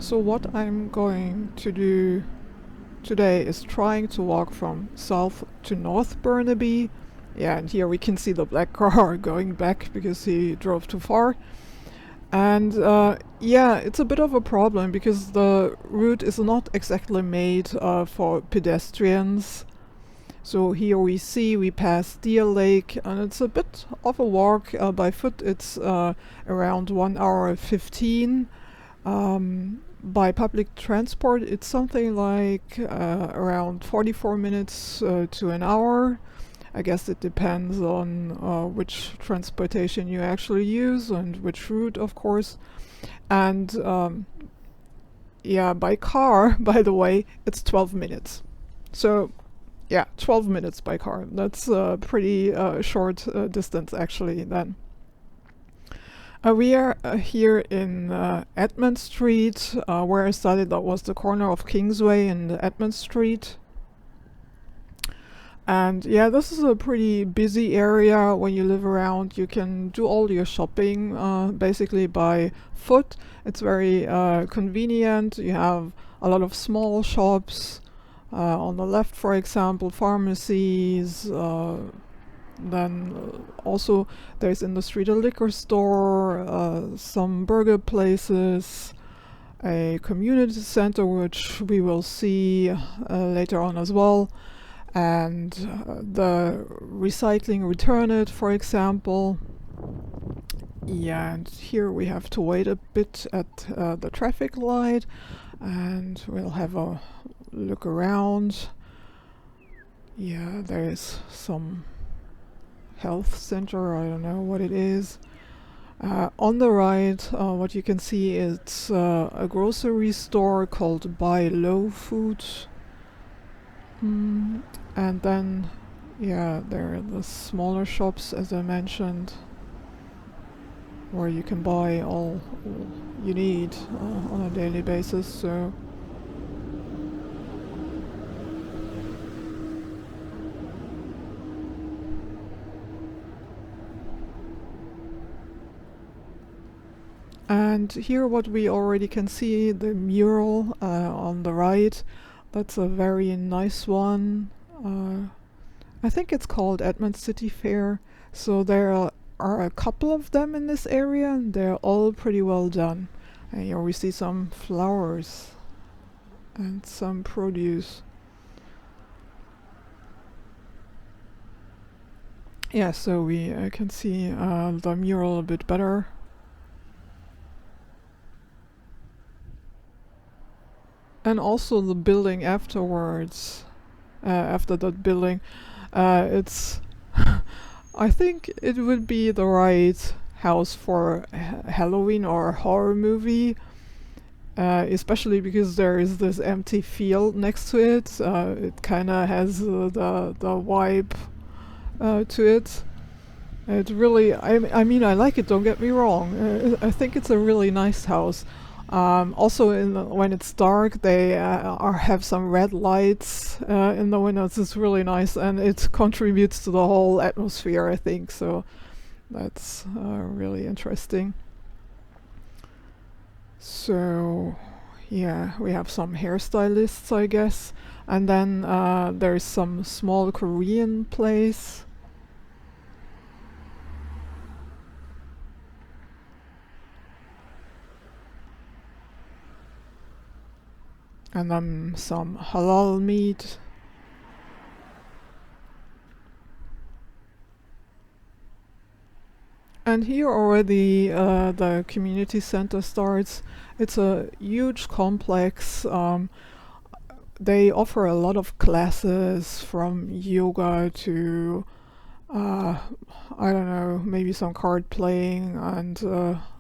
So what I'm going to do today is trying to walk from South to North Burnaby. Yeah, and here we can see the black car going back because he drove too far. And yeah, it's a bit of a problem because the route is not exactly made for pedestrians. So here we pass Deer Lake, and it's a bit of a walk by foot. It's around 1 hour 15. By public transport, it's something like around 44 minutes to an hour. I guess it depends on which transportation you actually use and which route, of course. And yeah, by car, by the way, it's 12 minutes. So yeah, 12 minutes by car. That's a pretty short distance, actually, then. We are here in Edmund Street, where I studied. That was the corner of Kingsway and Edmund Street. And yeah, this is a pretty busy area when you live around. You can do all your shopping basically by foot. It's very convenient. You have a lot of small shops. On the left, for example, pharmacies. Then also there's in the street a liquor store, some burger places, a community center, which we will see later on as well, and the recycling return it, for example. Yeah, and here we have to wait a bit at the traffic light, and we'll have a look around. Yeah, there is some health center, I don't know what it is. On the right, what you can see is a grocery store called Buy Low Food. And then, yeah, there are the smaller shops, as I mentioned, where you can buy all you need on a daily basis. So and here what we already can see, the mural on the right, that's a very nice one. I think it's called Edmund City Fair. So there are a couple of them in this area, and they're all pretty well done. And here we see some flowers and some produce. Yeah, so we can see the mural a bit better. And also the building afterwards, after that building, it's I think it would be the right house for Halloween or horror movie, especially because there is this empty field next to it. It kind of has the vibe to it. It really, I mean, I like it, don't get me wrong. I think it's a really nice house. Also, when it's dark, they have some red lights in the windows. It's really nice, and it contributes to the whole atmosphere, I think. So that's really interesting. So yeah, we have some hairstylists, I guess, and then there's some small Korean place. And then some halal meat. And here already the community center starts. It's a huge complex. They offer a lot of classes, from yoga to I don't know, maybe some card playing and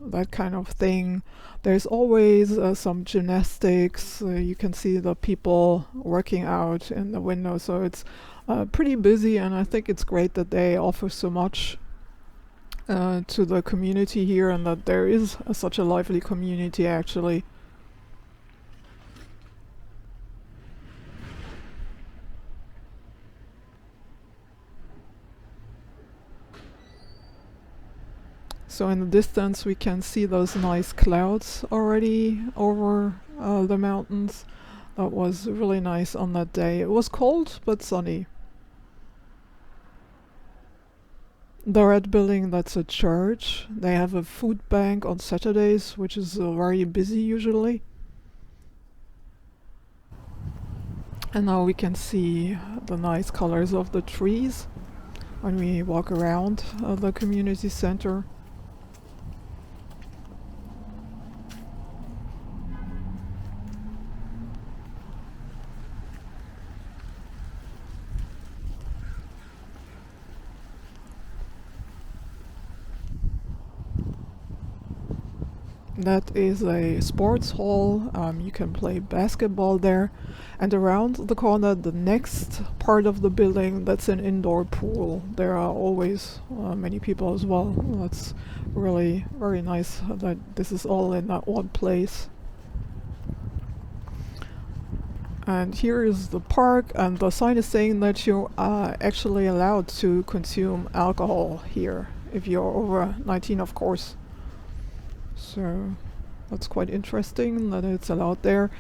that kind of thing. There's always some gymnastics. You can see the people working out in the window, so it's pretty busy, and I think it's great that they offer so much to the community here, and that there is such a lively community, actually. So in the distance we can see those nice clouds already over the mountains. That was really nice on that day. It was cold but sunny. The red building, that's a church. They have a food bank on Saturdays, which is very busy usually. And now we can see the nice colors of the trees when we walk around the community center. That is a sports hall. You can play basketball there. And around the corner, the next part of the building, that's an indoor pool. There are always many people as well. That's really very nice that this is all in that one place. And here is the park, and the sign is saying that you are actually allowed to consume alcohol here, if you're over 19, of course. So that's quite interesting that it's allowed there,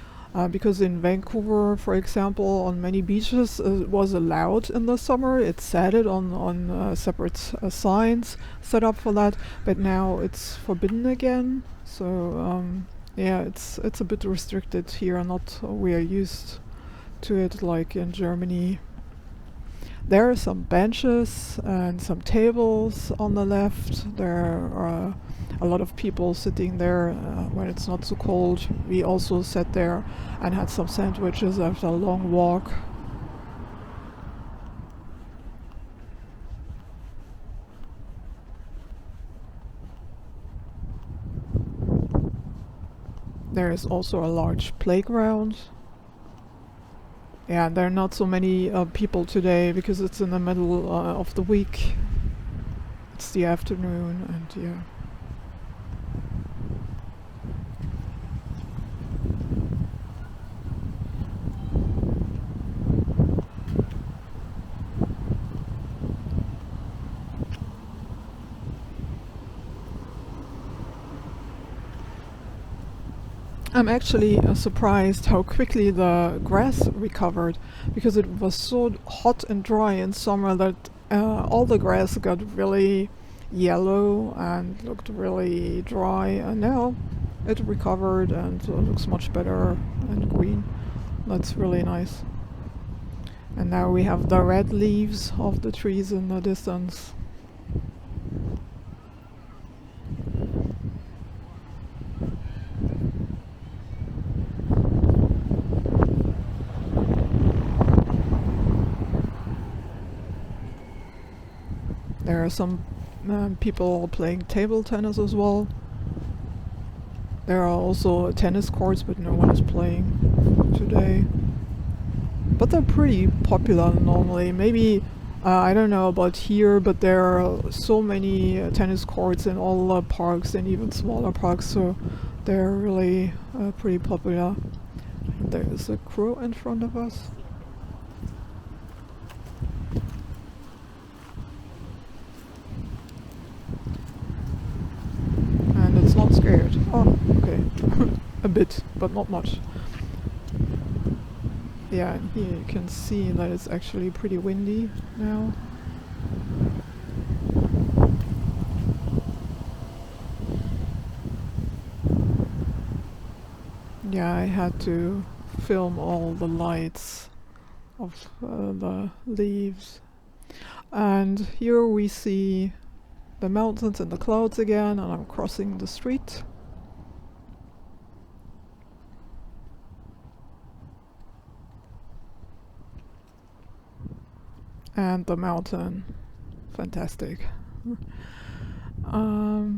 because in Vancouver, for example, on many beaches it was allowed in the summer. It said it on separate signs set up for that, but now it's forbidden again. So yeah, it's a bit restricted here. Not we are used to it like in Germany. There are some benches and some tables on the left. There are a lot of people sitting there when it's not so cold. We also sat there and had some sandwiches after a long walk. There is also a large playground. Yeah, there are not so many people today because it's in the middle of the week. It's the afternoon, and yeah. I'm actually surprised how quickly the grass recovered, because it was so hot and dry in summer that all the grass got really yellow and looked really dry, and now it recovered and looks much better and green. That's really nice. And now we have the red leaves of the trees in the distance. There are some people playing table tennis as well. There are also tennis courts, but no one is playing today. But they're pretty popular normally. Maybe, I don't know about here, but there are so many tennis courts in all the parks and even smaller parks, so they're really pretty popular. There's a crow in front of us. It's not scared. Oh, okay. A bit, but not much. Yeah, and here you can see that it's actually pretty windy now. Yeah, I had to film all the lights of the leaves. And here we see the mountains and the clouds again, and I'm crossing the street. And the mountain. Fantastic. Okay.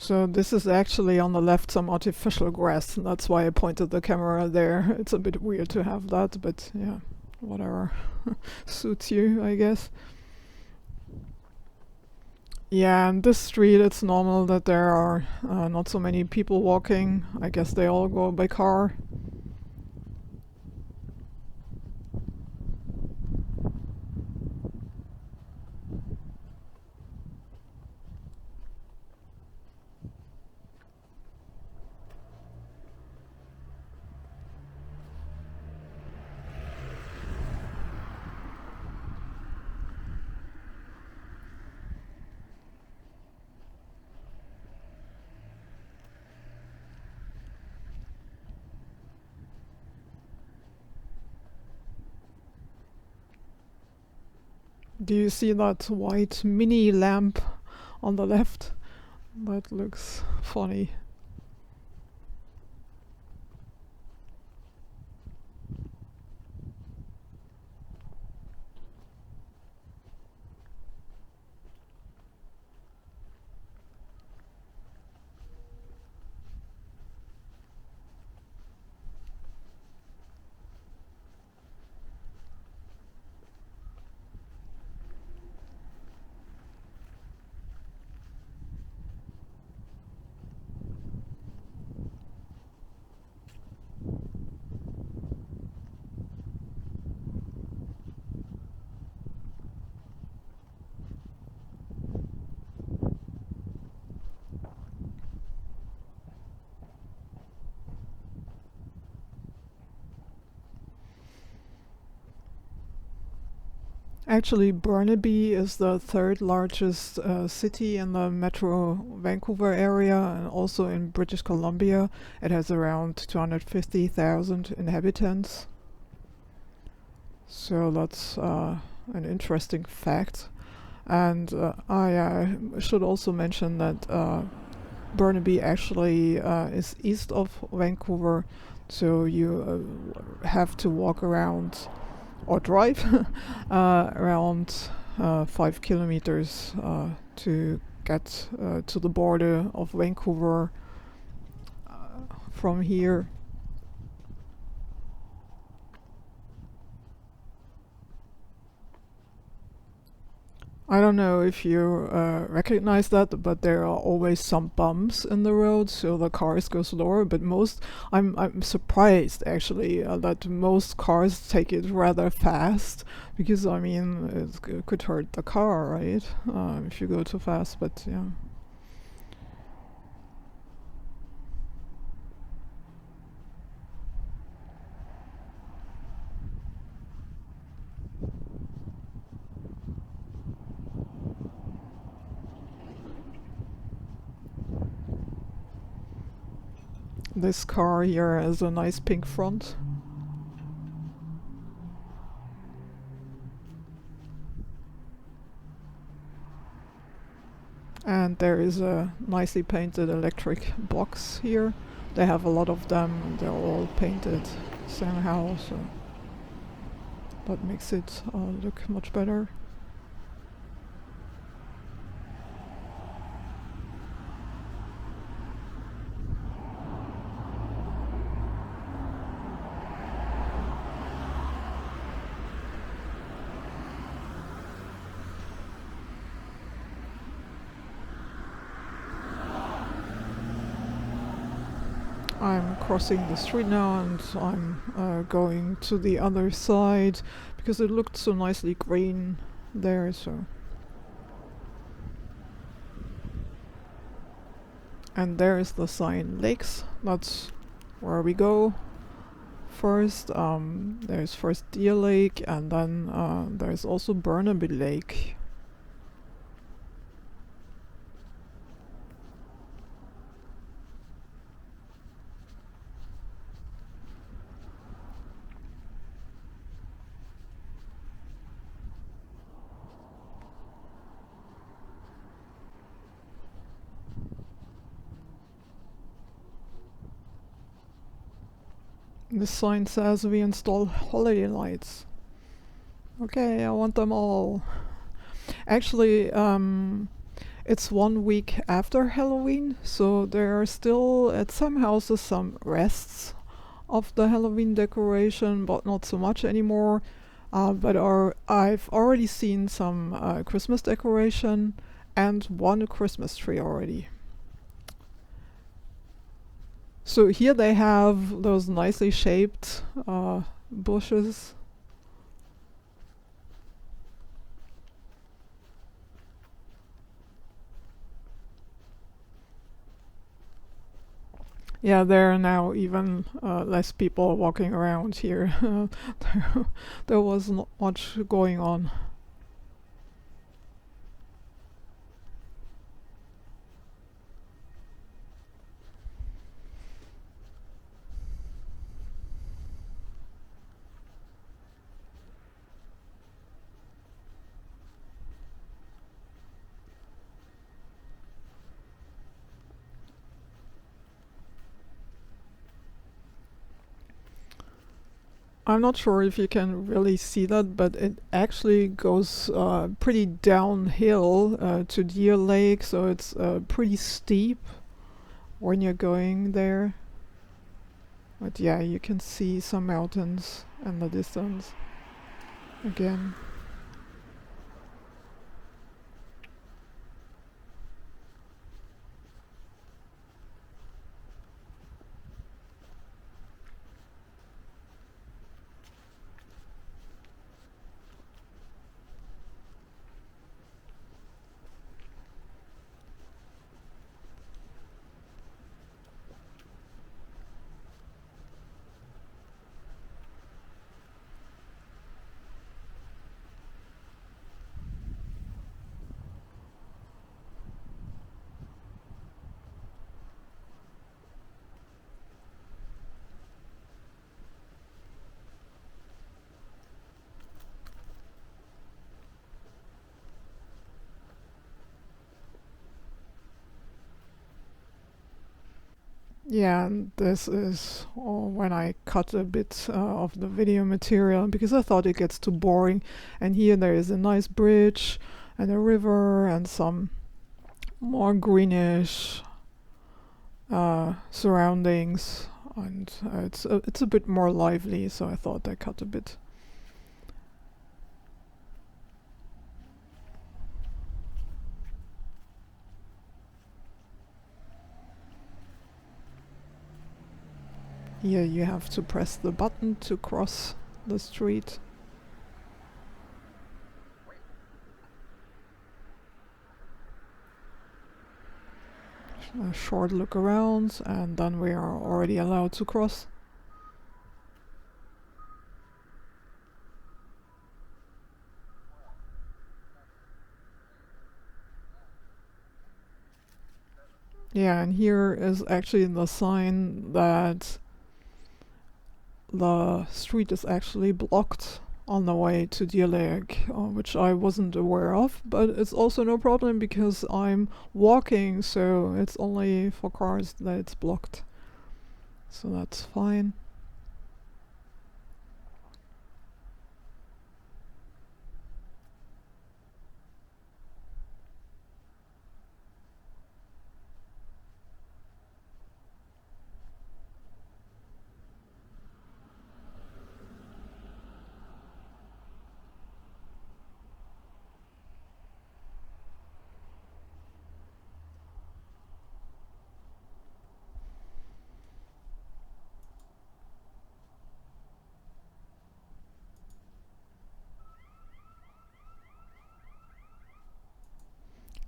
So this is actually on the left some artificial grass, and that's why I pointed the camera there. It's a bit weird to have that, but yeah, whatever suits you, I guess. Yeah, and this street, it's normal that there are not so many people walking. I guess they all go by car. Do you see that white mini lamp on the left? That looks funny. Actually, Burnaby is the third largest city in the Metro Vancouver area, and also in British Columbia. It has around 250,000 inhabitants. So that's an interesting fact. And I should also mention that Burnaby actually is east of Vancouver, so you have to walk around or drive around 5 kilometers to get to the border of Vancouver from here. I don't know if you recognize that, but there are always some bumps in the road, so the cars go slower. But I'm surprised actually that most cars take it rather fast, because I mean it could hurt the car, right? If you go too fast. But yeah. This car here has a nice pink front. And there is a nicely painted electric box here. They have a lot of them, and they're all painted somehow, so that makes it look much better. I'm crossing the street now, and I'm going to the other side because it looked so nicely green there. So, and there is the sign Lakes. That's where we go first. There's first Deer Lake, and then there's also Burnaby Lake. This sign says we install holiday lights. Okay, I want them all. Actually, it's 1 week after Halloween, so there are still at some houses some rests of the Halloween decoration, but not so much anymore. But I've already seen some Christmas decoration and one Christmas tree already. So here they have those nicely shaped bushes. Yeah, there are now even less people walking around here. There was not much going on. I'm not sure if you can really see that, but it actually goes pretty downhill to Deer Lake, so it's pretty steep when you're going there. But yeah, you can see some mountains in the distance again. Yeah, and this is when I cut a bit of the video material because I thought it gets too boring. And here there is a nice bridge and a river and some more greenish surroundings, and it's a bit more lively. So I thought I cut a bit. Here you have to press the button to cross the street. A short look around, and then we are already allowed to cross. Yeah, and here is actually the sign that the street is actually blocked on the way to Deer Lake, which I wasn't aware of, but it's also no problem because I'm walking, so it's only for cars that it's blocked. So that's fine.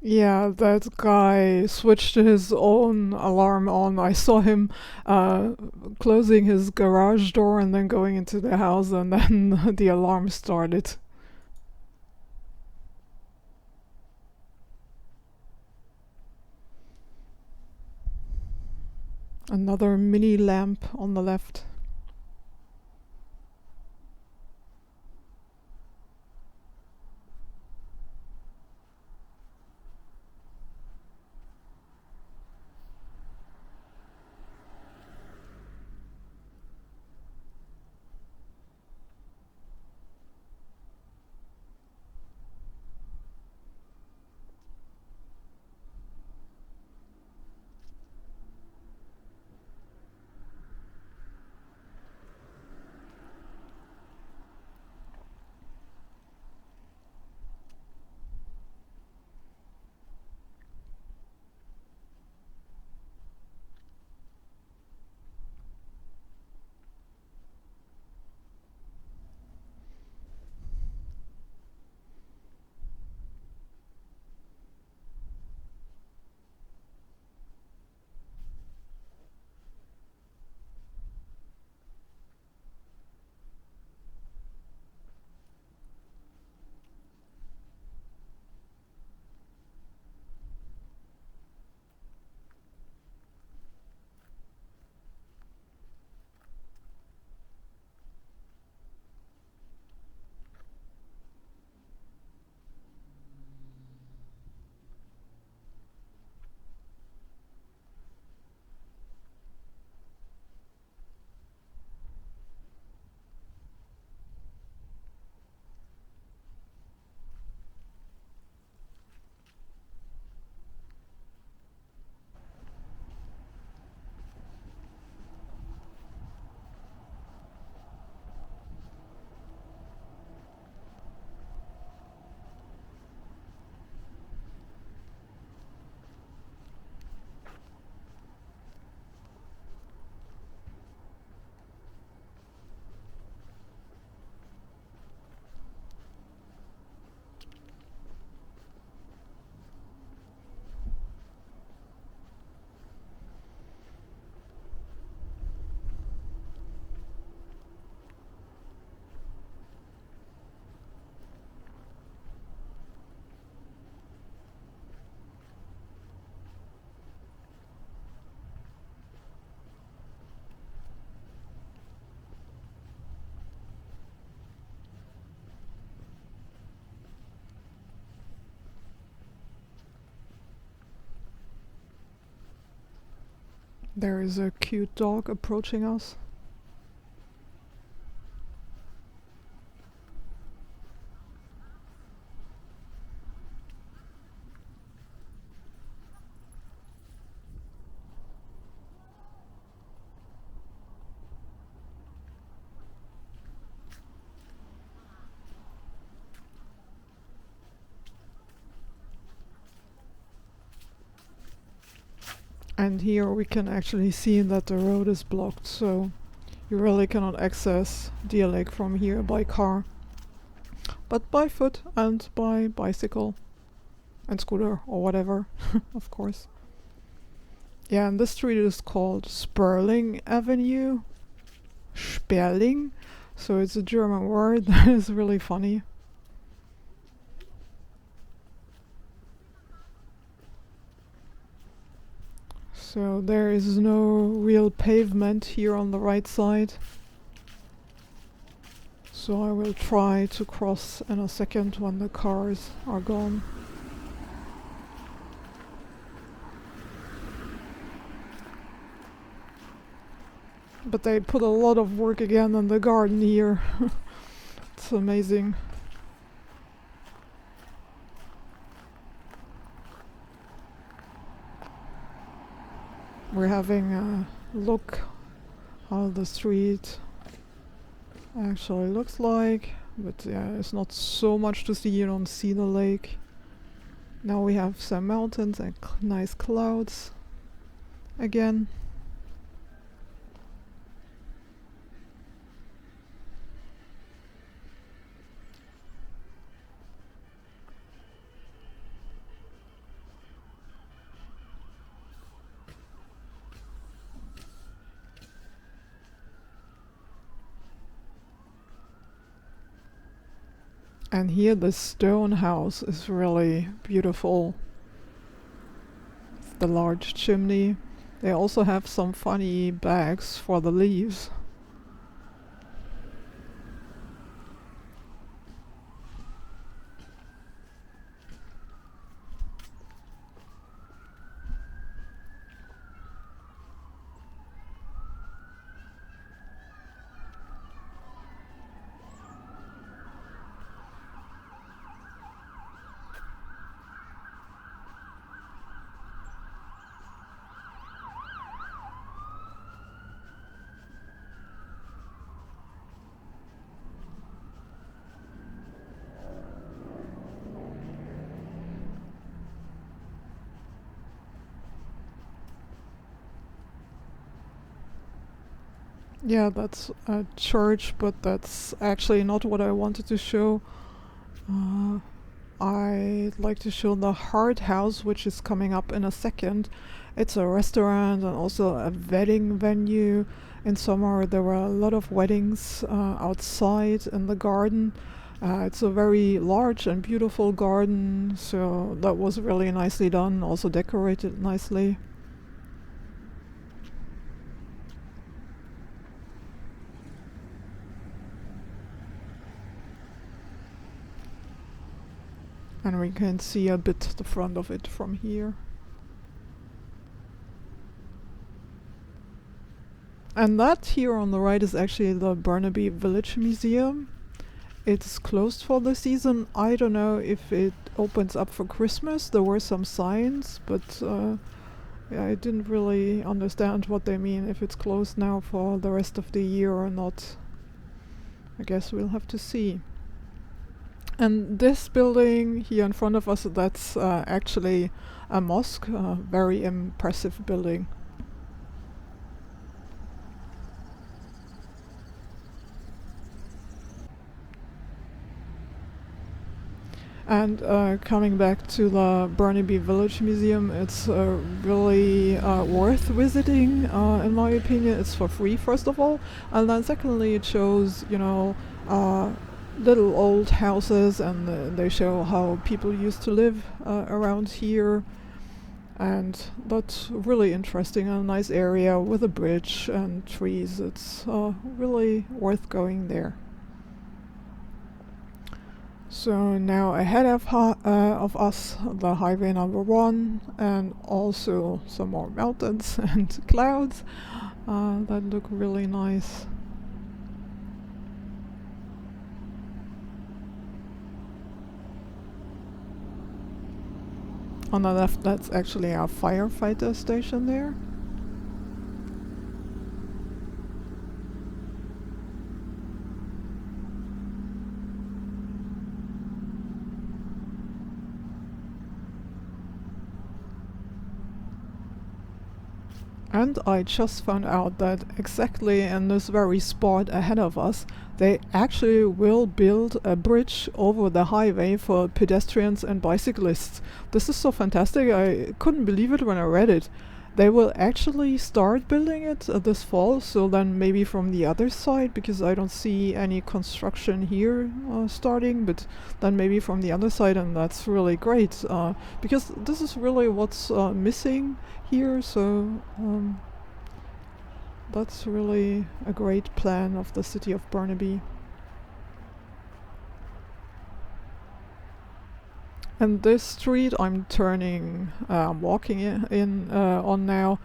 Yeah, that guy switched his own alarm on. I saw him closing his garage door and then going into the house, and then the alarm started. Another mini lamp on the left. There is a cute dog approaching us. And here we can actually see that the road is blocked, so you really cannot access Deer Lake from here by car, but by foot and by bicycle and scooter or whatever, of course. Yeah, and this street is called Sperling Avenue. Sperling. So it's a German word that is really funny. So there is no real pavement here on the right side. So I will try to cross in a second when the cars are gone. But they put a lot of work again in the garden here. It's amazing. We're having a look how the street actually looks like, but yeah, it's not so much to see. You don't see the lake. Now we have some mountains and nice clouds again. And here the stone house is really beautiful. The large chimney. They also have some funny bags for the leaves. Yeah, that's a church, but that's actually not what I wanted to show. I'd like to show the Hart House, which is coming up in a second. It's a restaurant and also a wedding venue. In summer there were a lot of weddings outside in the garden. It's a very large and beautiful garden, so that was really nicely done, also decorated nicely. And we can see a bit the front of it from here. And that here on the right is actually the Burnaby Village Museum. It's closed for the season. I don't know if it opens up for Christmas. There were some signs, but yeah, I didn't really understand what they mean, if it's closed now for the rest of the year or not. I guess we'll have to see. And this building here in front of us, that's actually a mosque, a very impressive building. And coming back to the Burnaby Village Museum, it's really worth visiting, in my opinion. It's for free, first of all, and then secondly, it shows, you know, little old houses, and they show how people used to live around here, and that's really interesting. A nice area with a bridge and trees. It's really worth going there. So now ahead of us, the highway number 1, and also some more mountains and clouds that look really nice. On the left, that's actually our firefighter station there. And I just found out that exactly in this very spot ahead of us, they actually will build a bridge over the highway for pedestrians and bicyclists. This is so fantastic. I couldn't believe it when I read it. They will actually start building it this fall, so then maybe from the other side, because I don't see any construction here starting, but then maybe from the other side, and that's really great, because this is really what's missing here, so that's really a great plan of the city of Burnaby. And this street I'm walking in on now,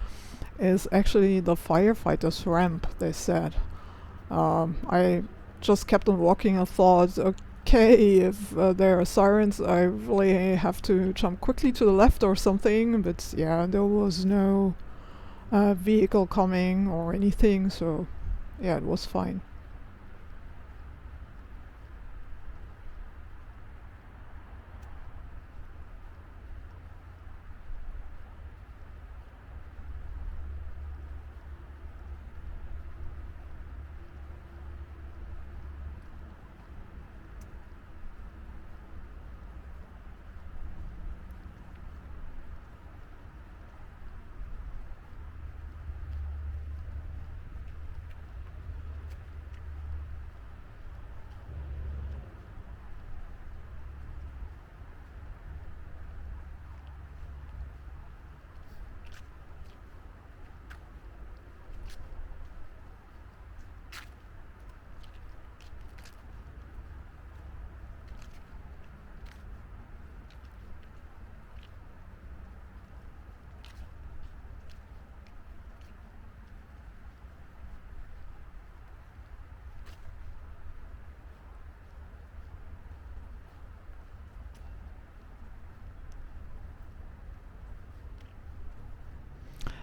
is actually the firefighters' ramp, they said. I just kept on walking and thought, okay, if there are sirens, I really have to jump quickly to the left or something, but yeah, there was no vehicle coming or anything, so yeah, it was fine.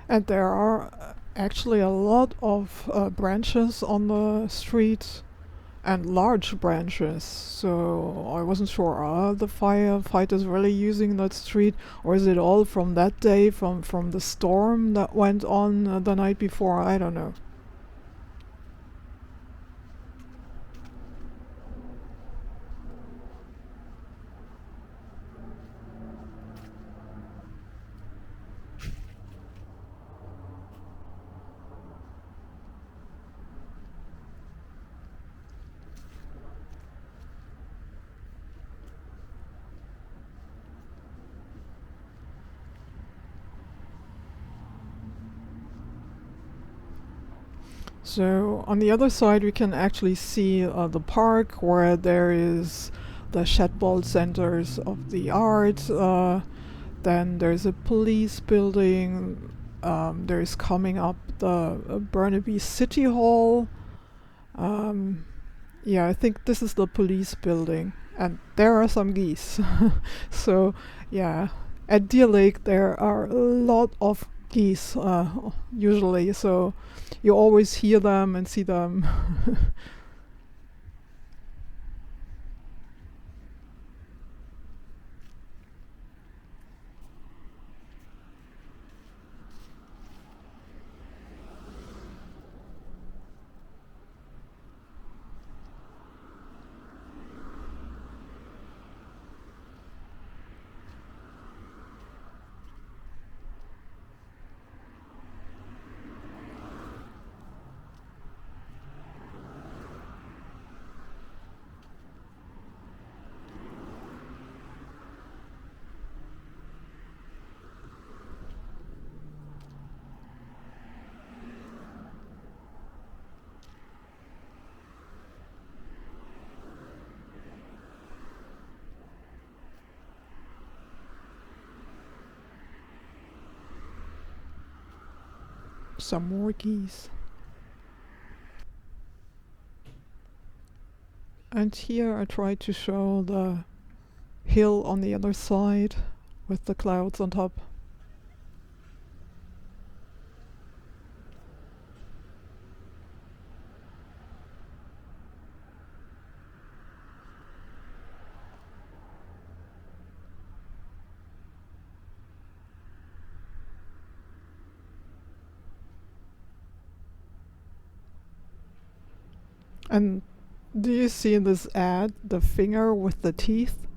And there are actually a lot of branches on the street, and large branches, so I wasn't sure, are the firefighters really using that street, or is it all from that day, from the storm that went on the night before? I don't know. So on the other side we can actually see the park where there is the Shetball Centers of the Art. Then there's a police building. There's coming up the Burnaby City Hall. Yeah, I think this is the police building. And there are some geese. So yeah, at Deer Lake there are a lot of geese usually, so you always hear them and see them. some more geese. And here I tried to show the hill on the other side with the clouds on top. And do you see this ad, the finger with the teeth?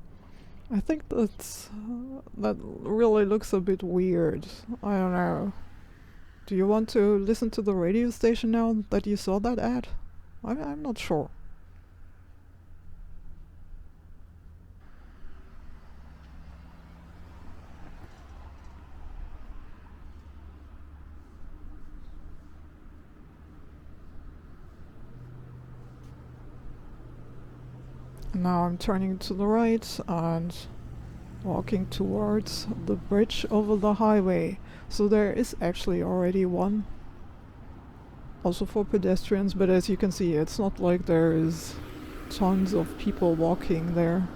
I think that really looks a bit weird. I don't know. Do you want to listen to the radio station now that you saw that ad? I'm not sure. Now I'm turning to the right and walking towards the bridge over the highway. So there is actually already one, also for pedestrians, but as you can see, it's not like there is tons of people walking there.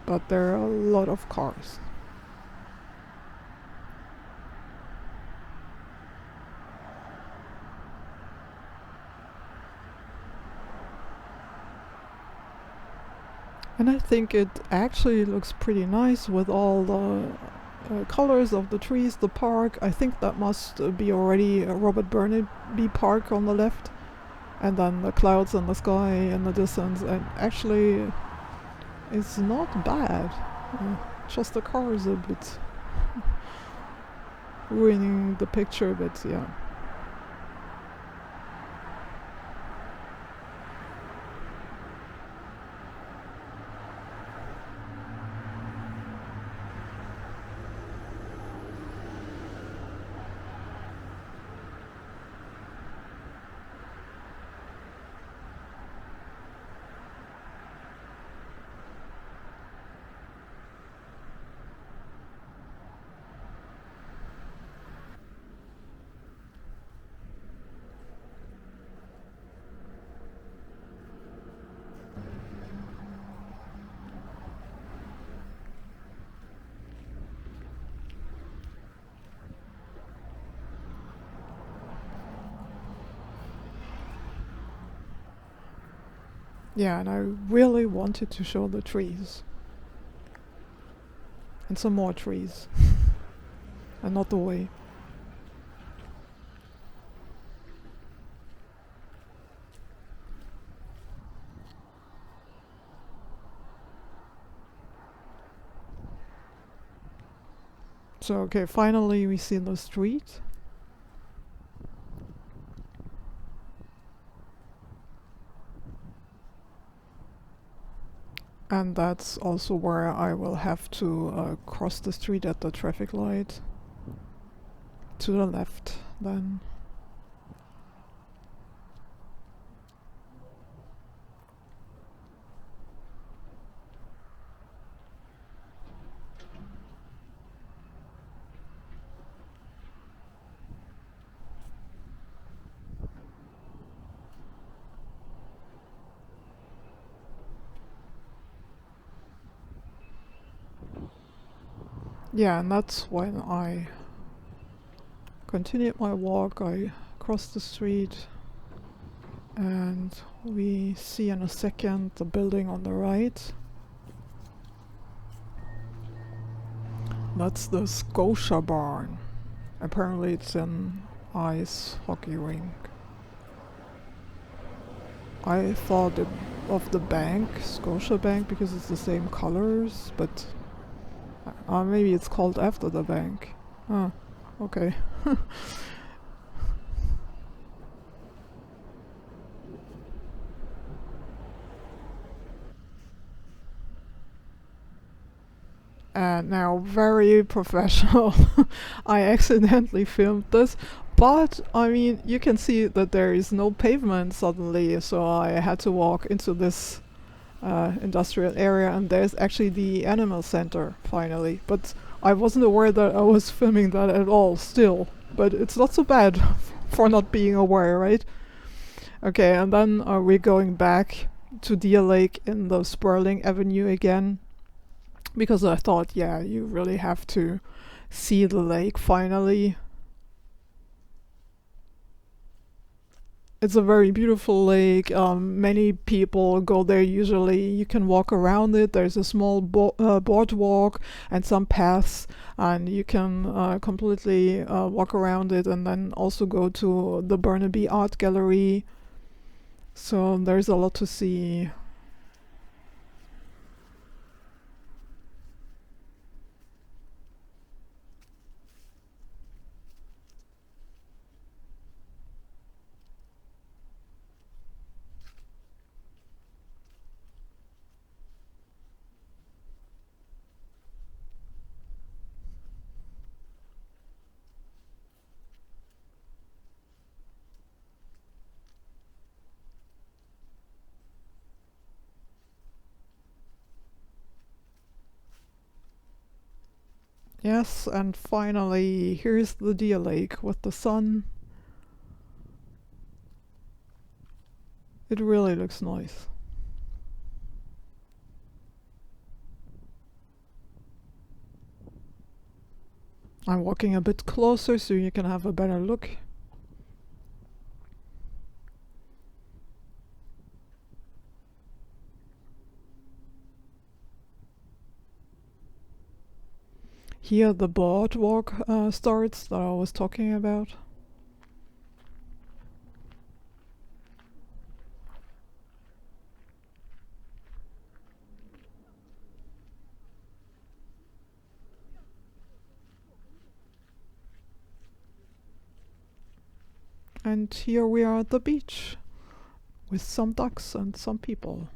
But there are a lot of cars. And I think it actually looks pretty nice with all the colors of the trees, the park. I think that must be already Robert Burnaby Park on the left, and then the clouds and the sky in the distance. And actually, it's not bad. Just the car is a bit ruining the picture, but yeah. Yeah, and I really wanted to show the trees. And some more trees. And not the way. So, okay, finally we see the street. And that's also where I will have to cross the street at the traffic light. To the left, then. Yeah, and that's when I continued my walk. I crossed the street, and we see in a second the building on the right. That's the Scotia Barn. Apparently it's an ice hockey rink. I thought of the bank, Scotia Bank, because it's the same colors, but maybe it's called after the bank. Ah, okay. And now, very professional. I accidentally filmed this, But I mean, you can see that there is no pavement suddenly, so I had to walk into this industrial area, and there's actually the animal center finally. But I wasn't aware that I was filming that at all still. But it's not so bad for not being aware, right? Okay, and then we're going back to Deer Lake in the Sperling Avenue again, because I thought, yeah, you really have to see the lake finally. It's a very beautiful lake. Many people go there usually. You can walk around it. There's a small boardwalk and some paths, and you can completely walk around it, and then also go to the Burnaby Art Gallery. So there's a lot to see. Yes, and finally, here's the Deer Lake with the sun. It really looks nice. I'm walking a bit closer so you can have a better look. Here the boardwalk starts that I was talking about. And here we are at the beach with some ducks and some people.